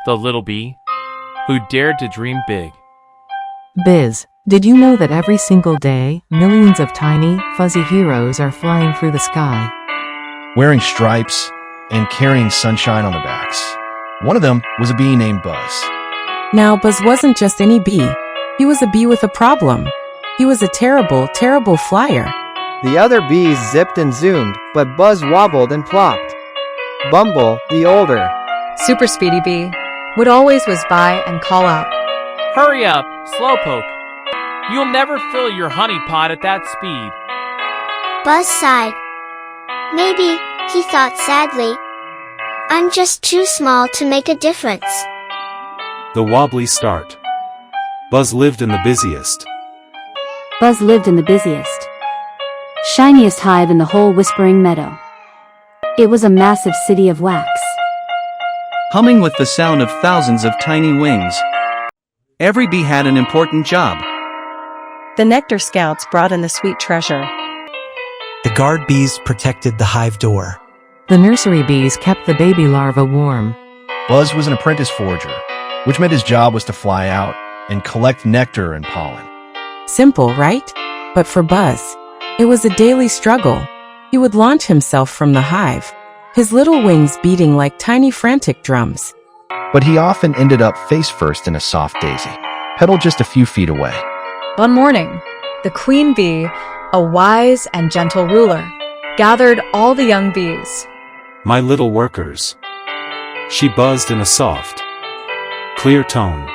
the little bee, who dared to dream big. Biz, did you know that every single day, millions of tiny, fuzzy heroes are flying through the sky? Wearing stripes and carrying sunshine on their backs. One of them was a bee named Buzz. Now, Buzz wasn't just any bee. He was a bee with a problem. He was a terrible, terrible flyer. The other bees zipped and zoomed, but Buzz wobbled and plopped. Bumble, the older, Super Speedy Bee, would always whiz by and call out, Hurry up, Slowpoke. You'll never fill your honey pot at that speed. Buzz sighed. Maybe, he thought sadly. I'm just too small to make a difference. The wobbly start. Buzz lived in the busiest, shiniest hive in the whole Whispering Meadow. It was a massive city of wax. Humming with the sound of thousands of tiny wings. Every bee had an important job. The nectar scouts brought in the sweet treasure. The guard bees protected the hive door. The nursery bees kept the baby larvae warm. Buzz was an apprentice forager, which meant his job was to fly out and collect nectar and pollen. Simple, right? But for Buzz, it was a daily struggle. He would launch himself from the hive, his little wings beating like tiny frantic drums. But he often ended up face first in a soft daisy, petaled just a few feet away. One morning, the queen bee, a wise and gentle ruler, gathered all the young bees. my little workers. She buzzed in a soft, clear tone.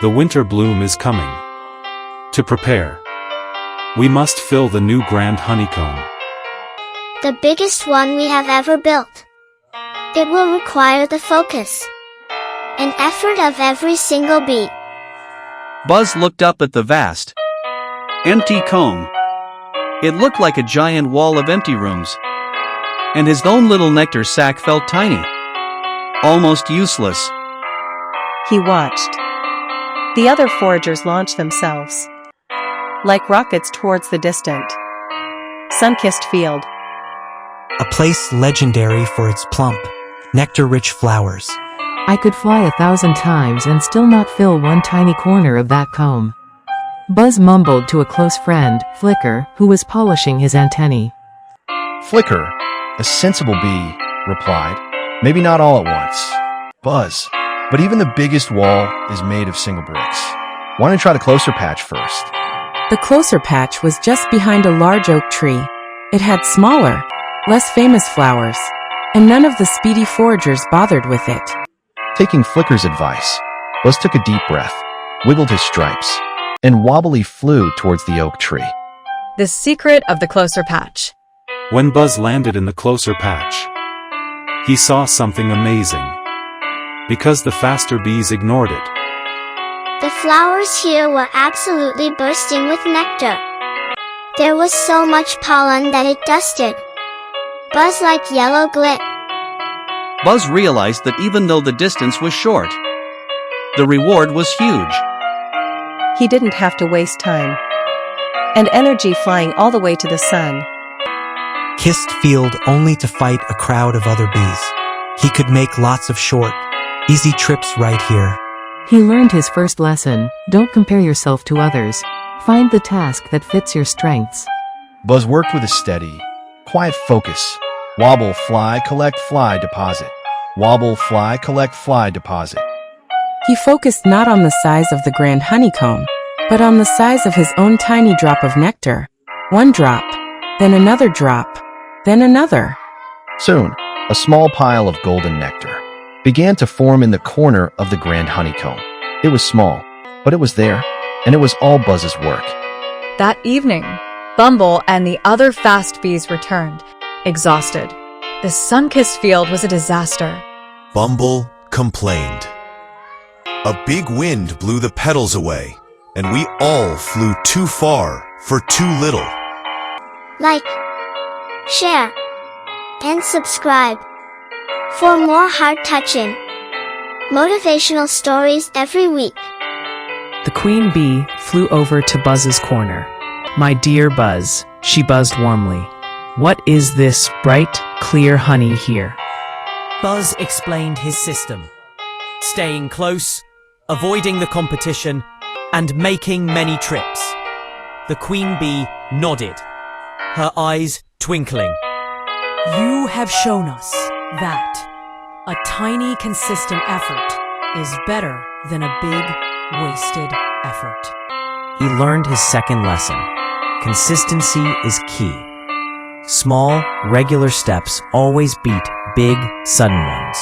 The winter bloom is coming. To prepare, we must fill the new grand honeycomb. The biggest one we have ever built. It will require the focus and effort of every single bee. Buzz looked up at the vast, empty comb. It looked like a giant wall of empty rooms. And his own little nectar sac felt tiny, almost useless. He watched. The other foragers launched themselves, like rockets towards the distant, sun-kissed field. A place legendary for its plump, nectar-rich flowers. I could fly 1,000 times and still not fill one tiny corner of that comb. Buzz mumbled to a close friend, Flicker, who was polishing his antennae. Flicker, a sensible bee, replied, maybe not all at once. Buzz, but even the biggest wall is made of single bricks. Why don't you try the closer patch first? The closer patch was just behind a large oak tree. It had smaller, less famous flowers, and none of the speedy foragers bothered with it. Taking Flicker's advice, Buzz took a deep breath, wiggled his stripes, and wobbly flew towards the oak tree. The secret of the closer patch. When Buzz landed in the closer patch, he saw something amazing. Because the faster bees ignored it. The flowers here were absolutely bursting with nectar. There was so much pollen that it dusted Buzz like yellow glit. Buzz realized that even though the distance was short, the reward was huge. He didn't have to waste time and energy flying all the way to the sun. Kissed field only to fight a crowd of other bees. He could make lots of short, easy trips right here. He learned his first lesson: don't compare yourself to others. Find the task that fits your strengths. Buzz worked with a steady, quiet focus. Wobble, fly, collect, fly, deposit. Wobble, fly, collect, fly, deposit. He focused not on the size of the grand honeycomb, but on the size of his own tiny drop of nectar. One drop, then another drop, then another. Soon, a small pile of golden nectar began to form in the corner of the grand honeycomb. It was small, but it was there, and it was all Buzz's work. That evening, Bumble and the other fast bees returned, exhausted. The sun-kissed field was a disaster. Bumble complained. A big wind blew the petals away, and we all flew too far for too little. Like, share, and subscribe for more heart-touching, motivational stories every week. The queen bee flew over to Buzz's corner. My dear Buzz, she buzzed warmly. What is this bright, clear honey here? Buzz explained his system. staying close, avoiding the competition, and making many trips. The queen bee nodded, her eyes twinkling. You have shown us that a tiny, consistent effort is better than a big, wasted effort. He learned his second lesson. Consistency is key. Small, regular steps always beat big, sudden ones.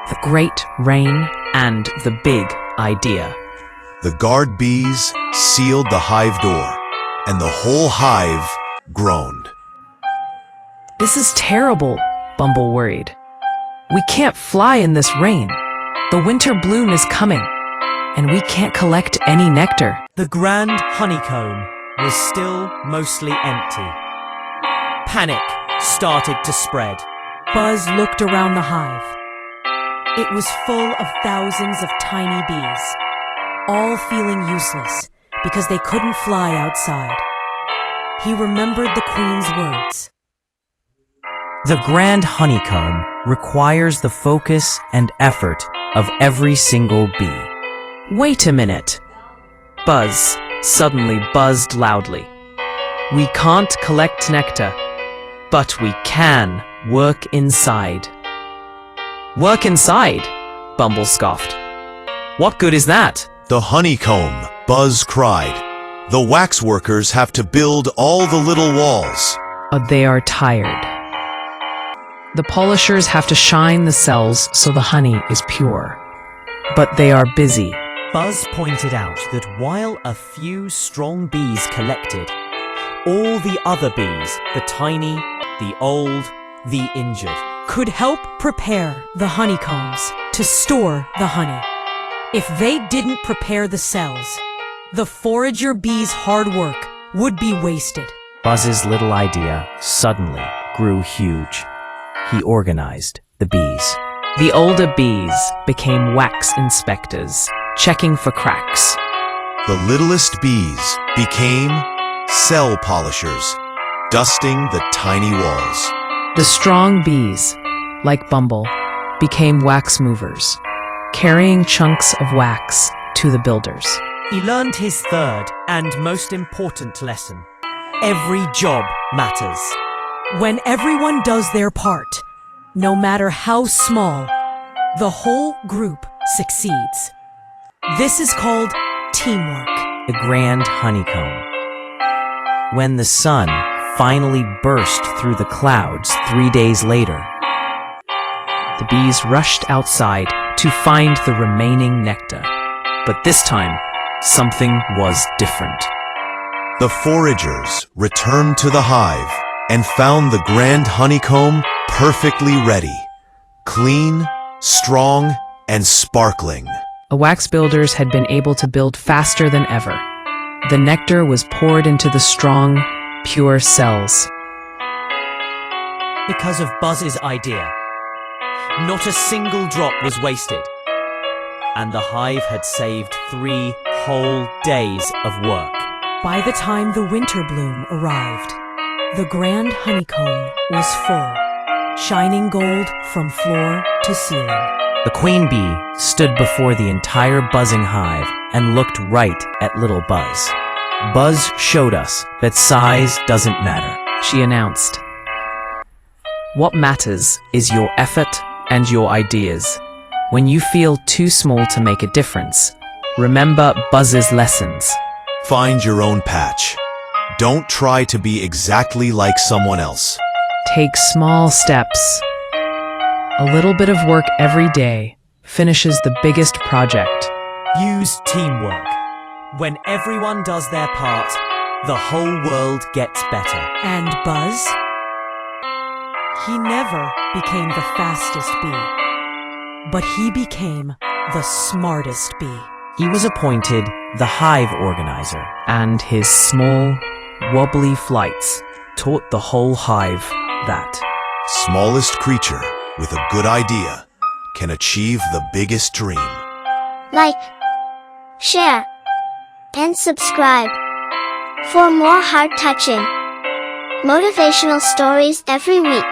The great rain and the big idea. The guard bees sealed the hive door, and the whole hive groaned. This is terrible, Bumble worried. We can't fly in this rain. The winter bloom is coming, and we can't collect any nectar. The grand honeycomb was still mostly empty. Panic started to spread. Buzz looked around the hive. It was full of thousands of tiny bees, all feeling useless because they couldn't fly outside. He remembered the queen's words. The grand honeycomb requires the focus and effort of every single bee. Wait a minute. Buzz suddenly buzzed loudly. We can't collect nectar, but we can work inside. Work inside? Bumble scoffed. What good is that? The honeycomb, Buzz cried. The wax workers have to build all the little walls. They are tired. The polishers have to shine the cells so the honey is pure. But they are busy. Buzz pointed out that while a few strong bees collected, all the other bees, the tiny, the old, the injured, could help prepare the honeycombs to store the honey. If they didn't prepare the cells, the forager bees' hard work would be wasted. Buzz's little idea suddenly grew huge. He organized the bees. The older bees became wax inspectors, checking for cracks. The littlest bees became cell polishers, dusting the tiny walls. The strong bees, like Bumble, became wax movers, carrying chunks of wax to the builders. He learned his third and most important lesson. Every job matters. When everyone does their part, no matter how small, the whole group succeeds. This is called teamwork. The grand honeycomb. When the sun finally burst through the clouds 3 days later, the bees rushed outside to find the remaining nectar. But this time, something was different. The foragers returned to the hive and found the grand honeycomb perfectly ready, clean, strong, and sparkling. The wax builders had been able to build faster than ever. The nectar was poured into the strong, pure cells. Because of Buzz's idea, not a single drop was wasted, and the hive had saved 3 whole days of work. By the time the winter bloom arrived, the grand honeycomb was full, shining gold from floor to ceiling. the queen bee stood before the entire buzzing hive and looked right at little Buzz. Buzz showed us that size doesn't matter, she announced. What matters is your effort and your ideas. When you feel too small to make a difference, remember Buzz's lessons. Find your own patch. Don't try to be exactly like someone else. Take small steps. A little bit of work every day finishes the biggest project. Use teamwork. When everyone does their part, the whole world gets better. And Buzz? He never became the fastest bee, but he became the smartest bee. He was appointed the hive organizer, and his small, wobbly flights taught the whole hive that smallest creature with a good idea can achieve the biggest dream. Like, share, and subscribe for more heart-touching, motivational stories every week.